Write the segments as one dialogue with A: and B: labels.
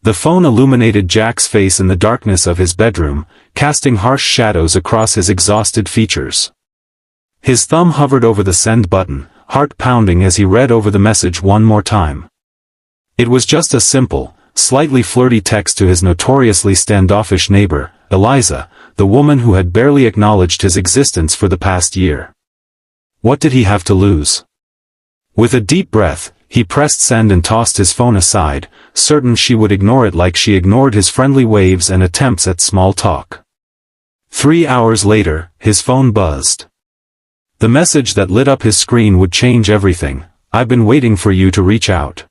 A: The phone illuminated Jack's face in the darkness of his bedroom, casting harsh shadows across his exhausted features. His thumb hovered over the send button, heart pounding as he read over the message one more time. It was just a simple, slightly flirty text to his notoriously standoffish neighbor, Eliza, the woman who had barely acknowledged his existence for the past year. What did he have to lose? With a deep breath, he pressed send and tossed his phone aside, certain she would ignore it like she ignored his friendly waves and attempts at small talk. 3 hours later, his phone buzzed. The message that lit up his screen would change everything. "I've been waiting for you to reach out.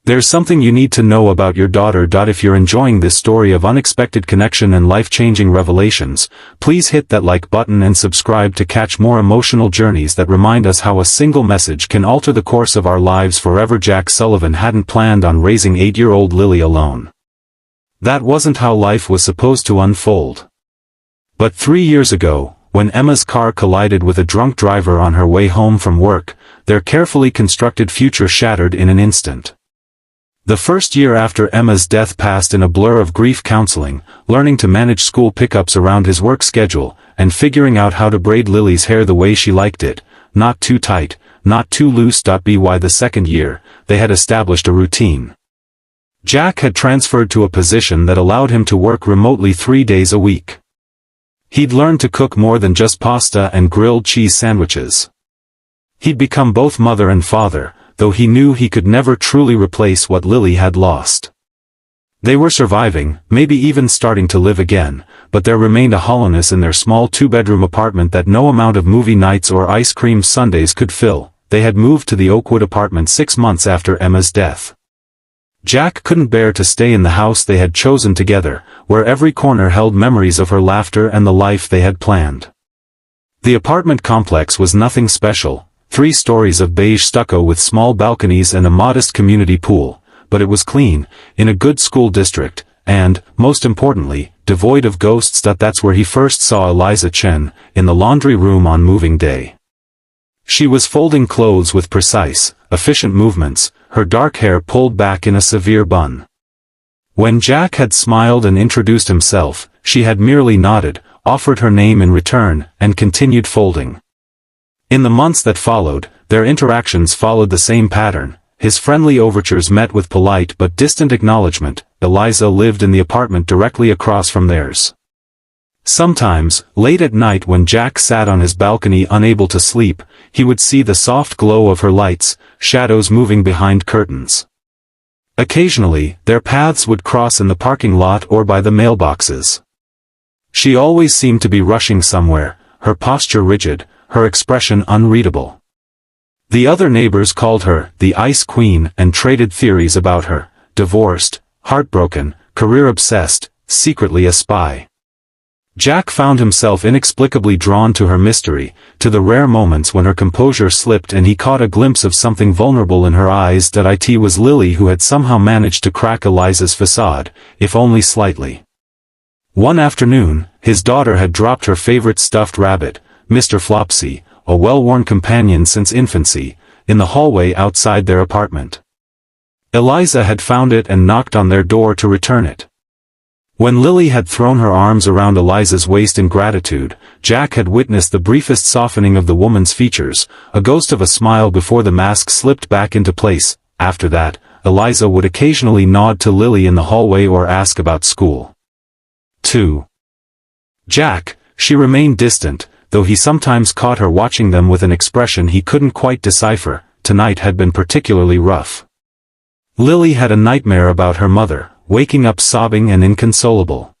A: There's something you need to know about your daughter. If you're enjoying this story of unexpected connection and life-changing revelations, please hit that like button and subscribe to catch more emotional journeys that remind us how a single message can alter the course of our lives forever." Jack Sullivan hadn't planned on raising 8-year-old Lily alone. That wasn't how life was supposed to unfold. But 3 years ago, when Emma's car collided with a drunk driver on her way home from work, their carefully constructed future shattered in an instant. The first year after Emma's death passed in a blur of grief, counseling, learning to manage school pickups around his work schedule, and figuring out how to braid Lily's hair the way she liked it, not too tight, not too loose. By the second year, they had established a routine. Jack had transferred to a position that allowed him to work remotely 3 days a week. He'd learned to cook more than just pasta and grilled cheese sandwiches. He'd become both mother and father, though he knew he could never truly replace what Lily had lost. They were surviving, maybe even starting to live again, but there remained a hollowness in their small 2-bedroom apartment that no amount of movie nights or ice cream sundaes could fill. They had moved to the Oakwood apartment 6 months after Emma's death. Jack couldn't bear to stay in the house they had chosen together, where every corner held memories of her laughter and the life they had planned. The apartment complex was nothing special. 3 stories of beige stucco with small balconies and a modest community pool, but it was clean, in a good school district, and, most importantly, devoid of ghosts. That's where he first saw Eliza Chen, in the laundry room on moving day. She was folding clothes with precise, efficient movements, her dark hair pulled back in a severe bun. When Jack had smiled and introduced himself, she had merely nodded, offered her name in return, and continued folding. In the months that followed, their interactions followed the same pattern. His friendly overtures met with polite but distant acknowledgement. Eliza lived in the apartment directly across from theirs. Sometimes, late at night when Jack sat on his balcony unable to sleep, he would see the soft glow of her lights, shadows moving behind curtains. Occasionally, their paths would cross in the parking lot or by the mailboxes. She always seemed to be rushing somewhere, her posture rigid, her expression unreadable. The other neighbors called her the Ice Queen and traded theories about her: divorced, heartbroken, career-obsessed, secretly a spy. Jack found himself inexplicably drawn to her mystery, to the rare moments when her composure slipped and he caught a glimpse of something vulnerable in her eyes. It was Lily who had somehow managed to crack Eliza's facade, if only slightly. One afternoon, his daughter had dropped her favorite stuffed rabbit, Mr. Flopsy, a well-worn companion since infancy, in the hallway outside their apartment. Eliza had found it and knocked on their door to return it. When Lily had thrown her arms around Eliza's waist in gratitude, Jack had witnessed the briefest softening of the woman's features, a ghost of a smile before the mask slipped back into place. After that, Eliza would occasionally nod to Lily in the hallway or ask about school. 2. Jack, she remained distant, though he sometimes caught her watching them with an expression he couldn't quite decipher. Tonight had been particularly rough. Lily had a nightmare about her mother, waking up sobbing and inconsolable.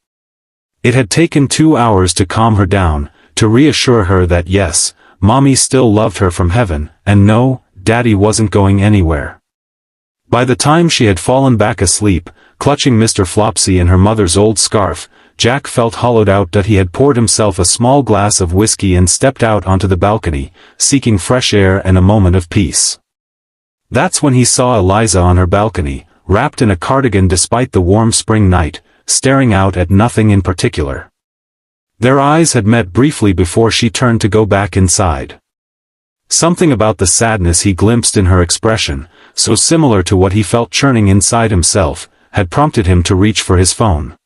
A: It had taken 2 hours to calm her down, to reassure her that yes, Mommy still loved her from heaven, and no, Daddy wasn't going anywhere. By the time she had fallen back asleep, clutching Mr. Flopsy in her mother's old scarf, Jack felt hollowed out. He had poured himself a small glass of whiskey and stepped out onto the balcony, seeking fresh air and a moment of peace. That's when he saw Eliza on her balcony, wrapped in a cardigan despite the warm spring night, staring out at nothing in particular. Their eyes had met briefly before she turned to go back inside. Something about the sadness he glimpsed in her expression, so similar to what he felt churning inside himself, had prompted him to reach for his phone.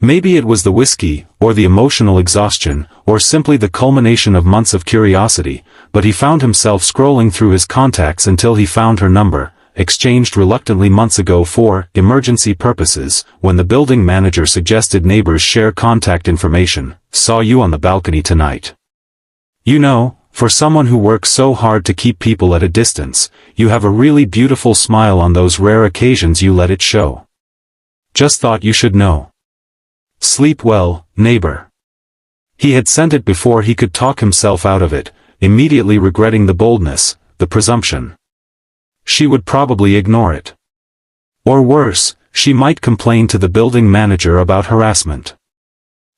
A: Maybe it was the whiskey, or the emotional exhaustion, or simply the culmination of months of curiosity, but he found himself scrolling through his contacts until he found her number, exchanged reluctantly months ago for emergency purposes, when the building manager suggested neighbors share contact information. Saw you on the balcony tonight. You know, for someone who works so hard to keep people at a distance, you have a really beautiful smile on those rare occasions you let it show. Just thought you should know. Sleep well, neighbor. He had sent it before he could talk himself out of it, immediately regretting the boldness, the presumption. She would probably ignore it. Or worse, she might complain to the building manager about harassment.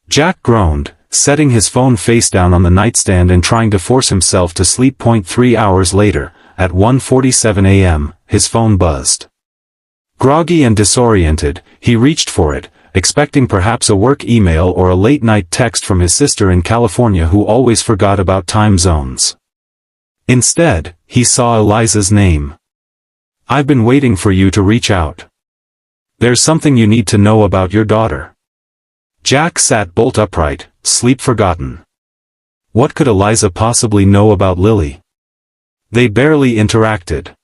A: Jack groaned, setting his phone face down on the nightstand and trying to force himself to sleep. 3 hours later, at 1:47 a.m., his phone buzzed. Groggy and disoriented, he reached for it, expecting perhaps a work email or a late-night text from his sister in California who always forgot about time zones. Instead, he saw Eliza's name. I've been waiting for you to reach out. There's something you need to know about your daughter. Jack sat bolt upright, sleep forgotten. What could Eliza possibly know about Lily? They barely interacted.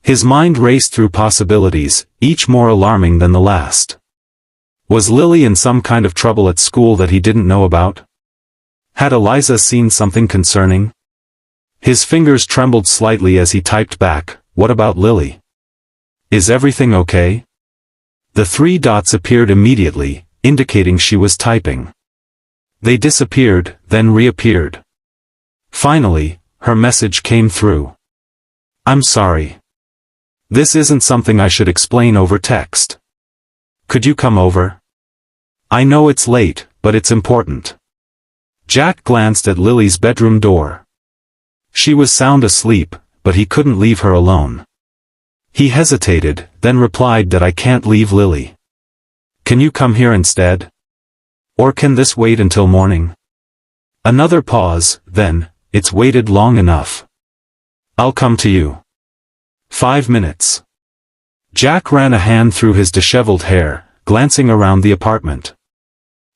A: His mind raced through possibilities, each more alarming than the last. Was Lily in some kind of trouble at school that he didn't know about? Had Eliza seen something concerning? His fingers trembled slightly as he typed back, "What about Lily? Is everything okay?" The 3 dots appeared immediately, indicating she was typing. They disappeared, then reappeared. Finally, her message came through. I'm sorry. This isn't something I should explain over text. Could you come over? I know it's late, but it's important. Jack glanced at Lily's bedroom door. She was sound asleep, but he couldn't leave her alone. He hesitated, then replied that I can't leave Lily. Can you come here instead? Or can this wait until morning? Another pause, then, it's waited long enough. I'll come to you. 5 minutes. Jack ran a hand through his disheveled hair, glancing around the apartment.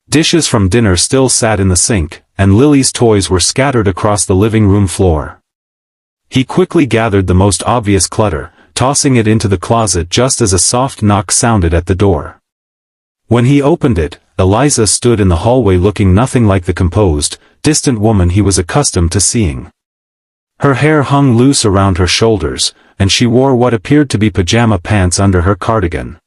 A: Dishes from dinner still sat in the sink, and Lily's toys were scattered across the living room floor. He quickly gathered the most obvious clutter, tossing it into the closet just as a soft knock sounded at the door. When he opened it, Eliza stood in the hallway looking nothing like the composed, distant woman he was accustomed to seeing. Her hair hung loose around her shoulders, and she wore what appeared to be pajama pants under her cardigan.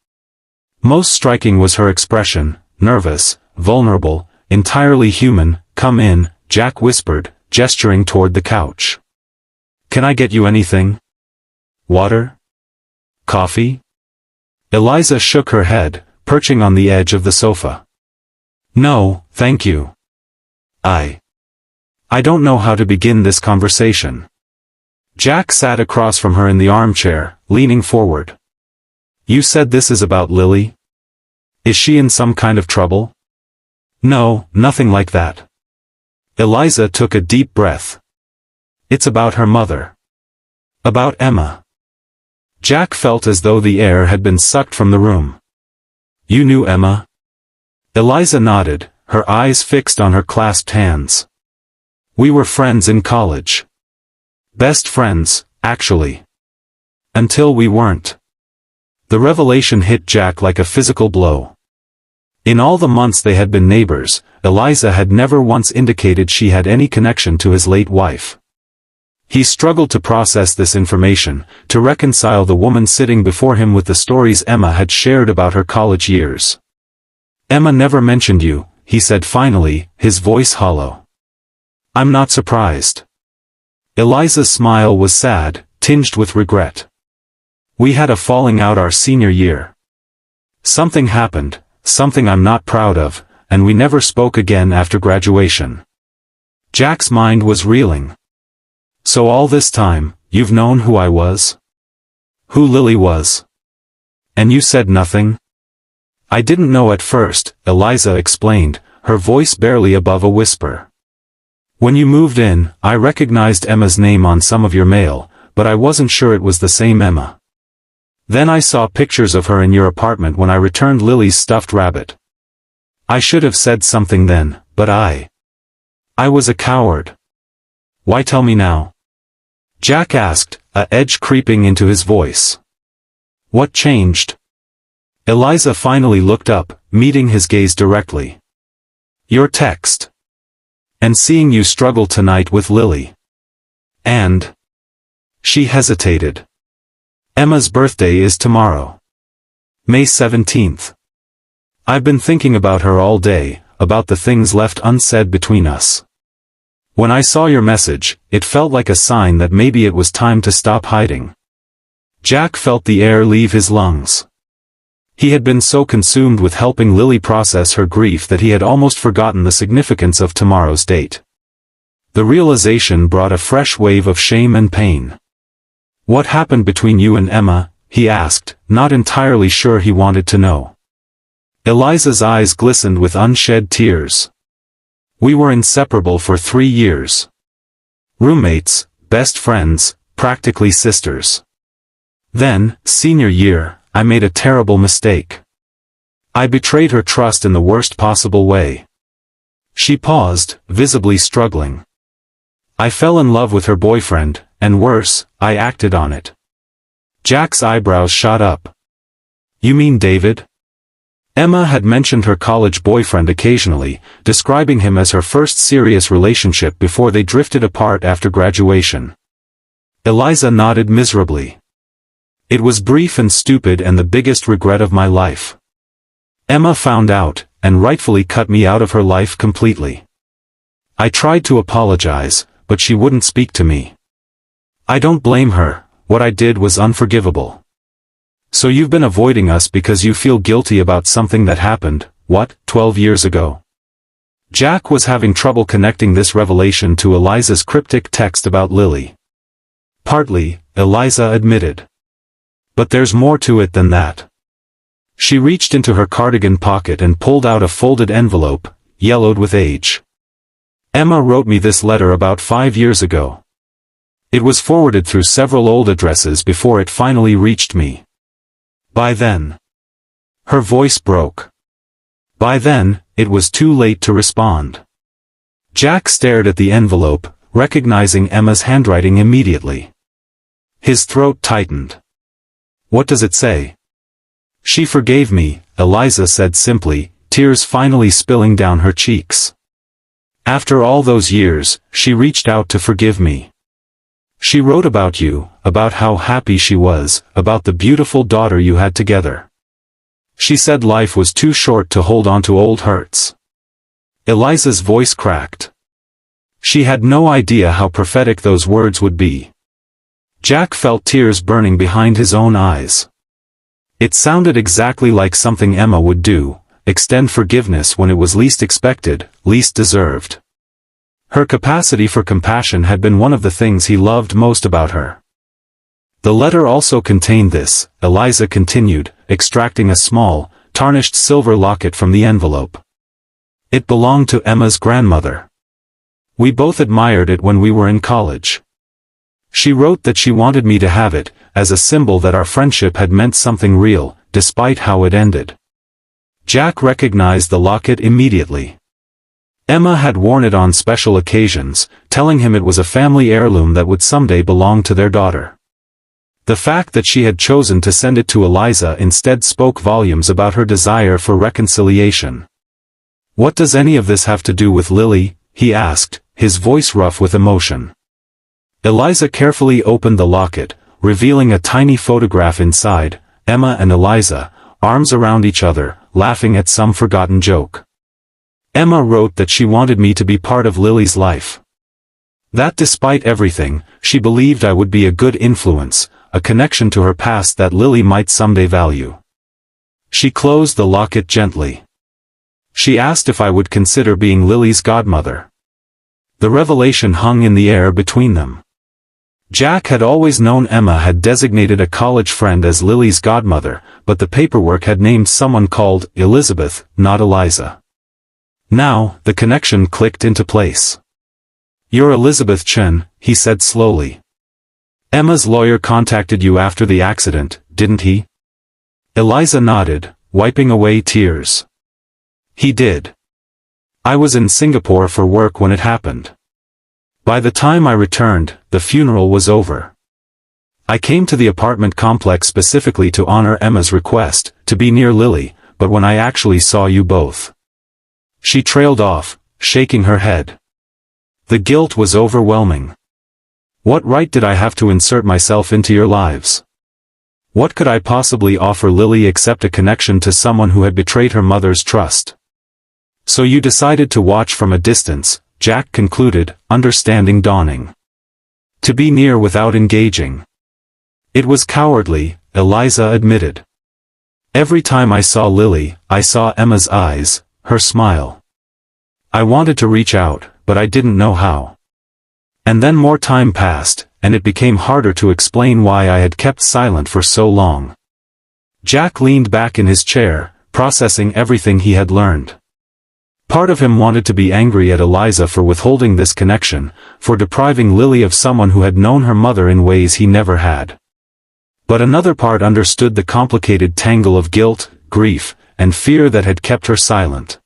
A: Most striking was her expression, nervous, vulnerable, entirely human. Come in, Jack whispered, gesturing toward the couch. Can I get you anything? Water? Coffee? Eliza shook her head, perching on the edge of the sofa. No, thank you. I don't know how to begin this conversation. Jack sat across from her in the armchair, leaning forward. You said this is about Lily? Is she in some kind of trouble? No, nothing like that. Eliza took a deep breath. It's about her mother. About Emma. Jack felt as though the air had been sucked from the room. You knew Emma? Eliza nodded, her eyes fixed on her clasped hands. We were friends in college. Best friends, actually. Until we weren't. The revelation hit Jack like a physical blow. In all the months they had been neighbors, Eliza had never once indicated she had any connection to his late wife. He struggled to process this information, to reconcile the woman sitting before him with the stories Emma had shared about her college years. Emma never mentioned you, he said finally, his voice hollow. I'm not surprised. Eliza's smile was sad, tinged with regret. We had a falling out our senior year. Something happened, something I'm not proud of, and we never spoke again after graduation. Jack's mind was reeling. So all this time, you've known who I was? Who Lily was? And you said nothing? I didn't know at first, Eliza explained, her voice barely above a whisper. When you moved in, I recognized Emma's name on some of your mail, but I wasn't sure it was the same Emma. Then I saw pictures of her in your apartment when I returned Lily's stuffed rabbit. I should have said something then, but I was a coward. Why tell me now? Jack asked, a edge creeping into his voice. What changed? Eliza finally looked up, meeting his gaze directly. Your text. And seeing you struggle tonight with Lily. And... She hesitated. Emma's birthday is tomorrow. May 17th. I've been thinking about her all day, about the things left unsaid between us. When I saw your message, it felt like a sign that maybe it was time to stop hiding. Jack felt the air leave his lungs. He had been so consumed with helping Lily process her grief that he had almost forgotten the significance of tomorrow's date. The realization brought a fresh wave of shame and pain. What happened between you and Emma? He asked, not entirely sure he wanted to know. Eliza's eyes glistened with unshed tears. We were inseparable for 3 years. Roommates, best friends, practically sisters. Then, senior year, I made a terrible mistake. I betrayed her trust in the worst possible way. She paused, visibly struggling. I fell in love with her boyfriend, and worse, I acted on it. Jack's eyebrows shot up. You mean David? Emma had mentioned her college boyfriend occasionally, describing him as her first serious relationship before they drifted apart after graduation. Eliza nodded miserably. It was brief and stupid and the biggest regret of my life. Emma found out, and rightfully cut me out of her life completely. I tried to apologize, but she wouldn't speak to me. I don't blame her, what I did was unforgivable. So you've been avoiding us because you feel guilty about something that happened, 12 years ago? Jack was having trouble connecting this revelation to Eliza's cryptic text about Lily. Partly, Eliza admitted. But there's more to it than that. She reached into her cardigan pocket and pulled out a folded envelope, yellowed with age. Emma wrote me this letter about 5 years ago. It was forwarded through several old addresses before it finally reached me. By then. Her voice broke. By then, it was too late to respond. Jack stared at the envelope, recognizing Emma's handwriting immediately. His throat tightened. What does it say? She forgave me, Eliza said simply, tears finally spilling down her cheeks. After all those years, she reached out to forgive me. She wrote about you, about how happy she was, about the beautiful daughter you had together. She said life was too short to hold on to old hurts. Eliza's voice cracked. She had no idea how prophetic those words would be. Jack felt tears burning behind his own eyes. It sounded exactly like something Emma would do, extend forgiveness when it was least expected, least deserved. Her capacity for compassion had been one of the things he loved most about her. The letter also contained this, Eliza continued, extracting a small, tarnished silver locket from the envelope. It belonged to Emma's grandmother. We both admired it when we were in college. She wrote that she wanted me to have it, as a symbol that our friendship had meant something real, despite how it ended. Jack recognized the locket immediately. Emma had worn it on special occasions, telling him it was a family heirloom that would someday belong to their daughter. The fact that she had chosen to send it to Eliza instead spoke volumes about her desire for reconciliation. What does any of this have to do with Lily? He asked, his voice rough with emotion. Eliza carefully opened the locket, revealing a tiny photograph inside, Emma and Eliza, arms around each other, laughing at some forgotten joke. Emma wrote that she wanted me to be part of Lily's life. That despite everything, she believed I would be a good influence, a connection to her past that Lily might someday value. She closed the locket gently. She asked if I would consider being Lily's godmother. The revelation hung in the air between them. Jack had always known Emma had designated a college friend as Lily's godmother, but the paperwork had named someone called Elizabeth, not Eliza. Now, the connection clicked into place. You're Elizabeth Chen, he said slowly. Emma's lawyer contacted you after the accident, didn't he? Eliza nodded, wiping away tears. He did. I was in Singapore for work when it happened. By the time I returned, the funeral was over. I came to the apartment complex specifically to honor Emma's request, to be near Lily, but when I actually saw you both. She trailed off, shaking her head. The guilt was overwhelming. What right did I have to insert myself into your lives? What could I possibly offer Lily except a connection to someone who had betrayed her mother's trust? So you decided to watch from a distance, Jack concluded, understanding dawning. To be near without engaging. It was cowardly, Eliza admitted. Every time I saw Lily, I saw Emma's eyes, her smile. I wanted to reach out, but I didn't know how. And then more time passed, and it became harder to explain why I had kept silent for so long. Jack leaned back in his chair, processing everything he had learned. Part of him wanted to be angry at Eliza for withholding this connection, for depriving Lily of someone who had known her mother in ways he never had. But another part understood the complicated tangle of guilt, grief, and fear that had kept her silent.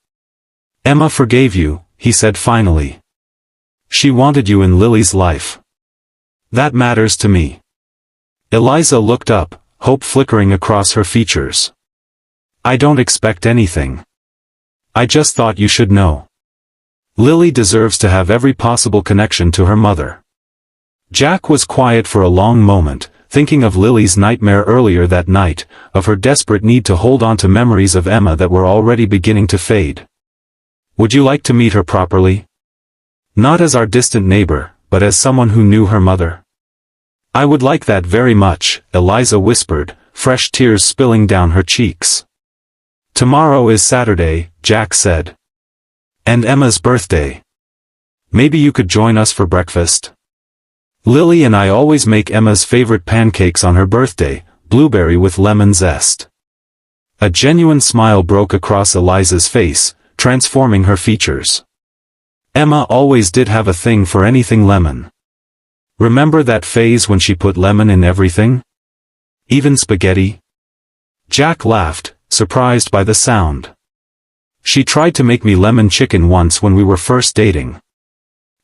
A: Emma forgave you, he said finally. She wanted you in Lily's life. That matters to me. Eliza looked up, hope flickering across her features. I don't expect anything. I just thought you should know. Lily deserves to have every possible connection to her mother. Jack was quiet for a long moment, thinking of Lily's nightmare earlier that night, of her desperate need to hold on to memories of Emma that were already beginning to fade. Would you like to meet her properly? Not as our distant neighbor, but as someone who knew her mother. I would like that very much, Eliza whispered, fresh tears spilling down her cheeks. Tomorrow is Saturday, Jack said. And Emma's birthday. Maybe you could join us for breakfast? Lily and I always make Emma's favorite pancakes on her birthday, blueberry with lemon zest. A genuine smile broke across Eliza's face, transforming her features. Emma always did have a thing for anything lemon. Remember that phase when she put lemon in everything? Even spaghetti? Jack laughed, surprised by the sound. She tried to make me lemon chicken once when we were first dating.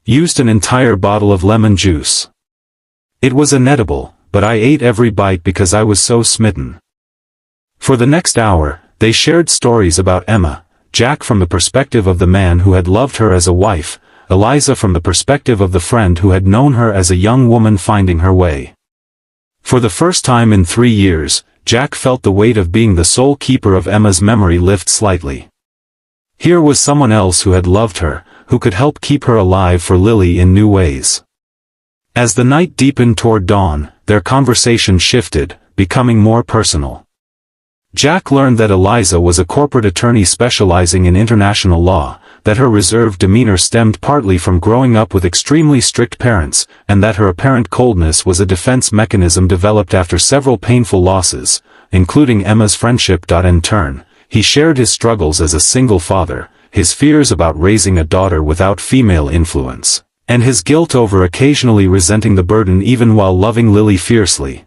A: Used an entire bottle of lemon juice. It was inedible, but I ate every bite because I was so smitten. For the next hour, they shared stories about Emma, Jack from the perspective of the man who had loved her as a wife, Eliza from the perspective of the friend who had known her as a young woman finding her way. For the first time in 3 years, Jack felt the weight of being the sole keeper of Emma's memory lift slightly. Here was someone else who had loved her, who could help keep her alive for Lily in new ways. As the night deepened toward dawn, their conversation shifted, becoming more personal. Jack learned that Eliza was a corporate attorney specializing in international law, that her reserved demeanor stemmed partly from growing up with extremely strict parents, and that her apparent coldness was a defense mechanism developed after several painful losses, including Emma's friendship. In turn, he shared his struggles as a single father, his fears about raising a daughter without female influence, and his guilt over occasionally resenting the burden even while loving Lily fiercely.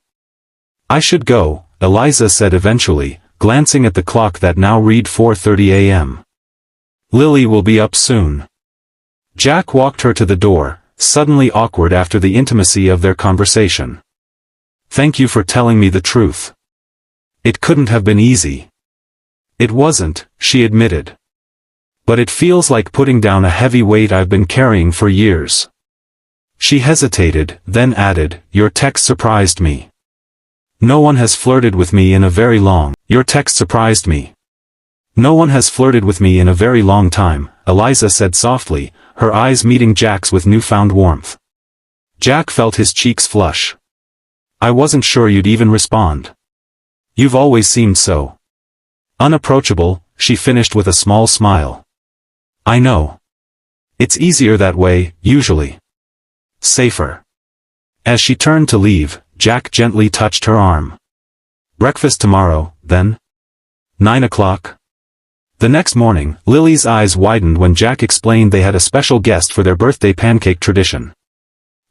A: I should go, Eliza said eventually, glancing at the clock that now read 4:30 a.m. Lily will be up soon. Jack walked her to the door, suddenly awkward after the intimacy of their conversation. Thank you for telling me the truth. It couldn't have been easy. It wasn't, she admitted. But it feels like putting down a heavy weight I've been carrying for years. She hesitated, then added, your text surprised me. No one has flirted with me in a very long. Your text surprised me. No one has flirted with me in a very long time, Eliza said softly, her eyes meeting Jack's with newfound warmth. Jack felt his cheeks flush. I wasn't sure you'd even respond. You've always seemed so unapproachable, she finished with a small smile. I know. It's easier that way, usually. Safer. As she turned to leave, Jack gently touched her arm. Breakfast tomorrow, then? 9 o'clock? The next morning, Lily's eyes widened when Jack explained they had a special guest for their birthday pancake tradition.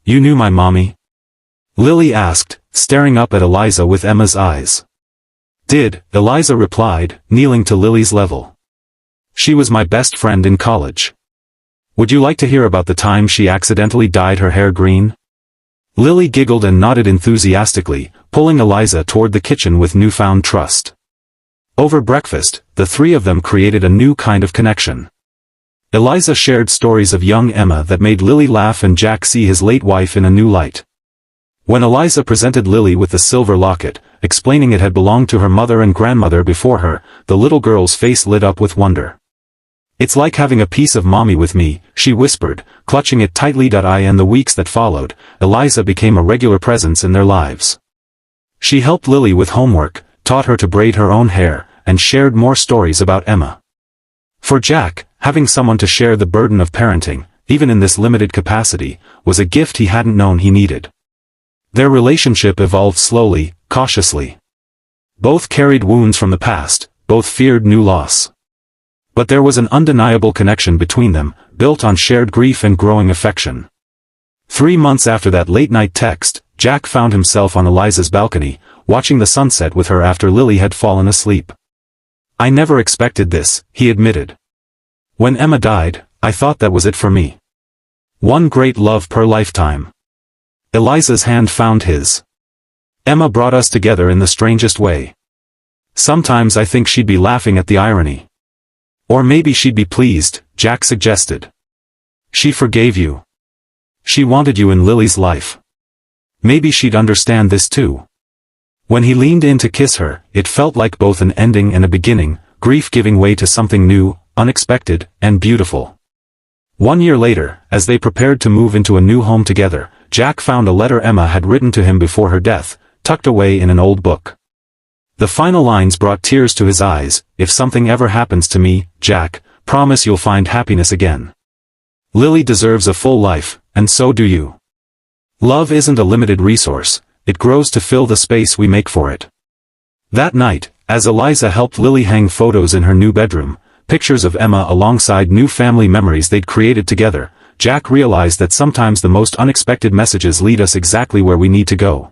A: You knew my mommy? Lily asked, staring up at Eliza with Emma's eyes. "Did," Eliza replied, kneeling to Lily's level. "She was my best friend in college. Would you like to hear about the time she accidentally dyed her hair green?" Lily giggled and nodded enthusiastically, pulling Eliza toward the kitchen with newfound trust. Over breakfast, the three of them created a new kind of connection. Eliza shared stories of young Emma that made Lily laugh and Jack see his late wife in a new light. When Eliza presented Lily with the silver locket, explaining it had belonged to her mother and grandmother before her, the little girl's face lit up with wonder. "It's like having a piece of mommy with me," she whispered, clutching it tightly. In the weeks that followed, Eliza became a regular presence in their lives. She helped Lily with homework, taught her to braid her own hair, and shared more stories about Emma. For Jack, having someone to share the burden of parenting, even in this limited capacity, was a gift he hadn't known he needed. Their relationship evolved slowly, cautiously. Both carried wounds from the past, both feared new loss. But there was an undeniable connection between them, built on shared grief and growing affection. 3 months after that late-night text, Jack found himself on Eliza's balcony, watching the sunset with her after Lily had fallen asleep. "I never expected this," he admitted. "When Emma died, I thought that was it for me. One great love per lifetime." Eliza's hand found his. "Emma brought us together in the strangest way. Sometimes I think she'd be laughing at the irony. Or maybe she'd be pleased," Jack suggested. "She forgave you. She wanted you in Lily's life. Maybe she'd understand this too." When he leaned in to kiss her, it felt like both an ending and a beginning, grief giving way to something new, unexpected, and beautiful. 1 year later, as they prepared to move into a new home together, Jack found a letter Emma had written to him before her death, tucked away in an old book. The final lines brought tears to his eyes. "If something ever happens to me, Jack, promise you'll find happiness again. Lily deserves a full life, and so do you. Love isn't a limited resource, it grows to fill the space we make for it." That night, as Eliza helped Lily hang photos in her new bedroom, pictures of Emma alongside new family memories they'd created together, Jack realized that sometimes the most unexpected messages lead us exactly where we need to go.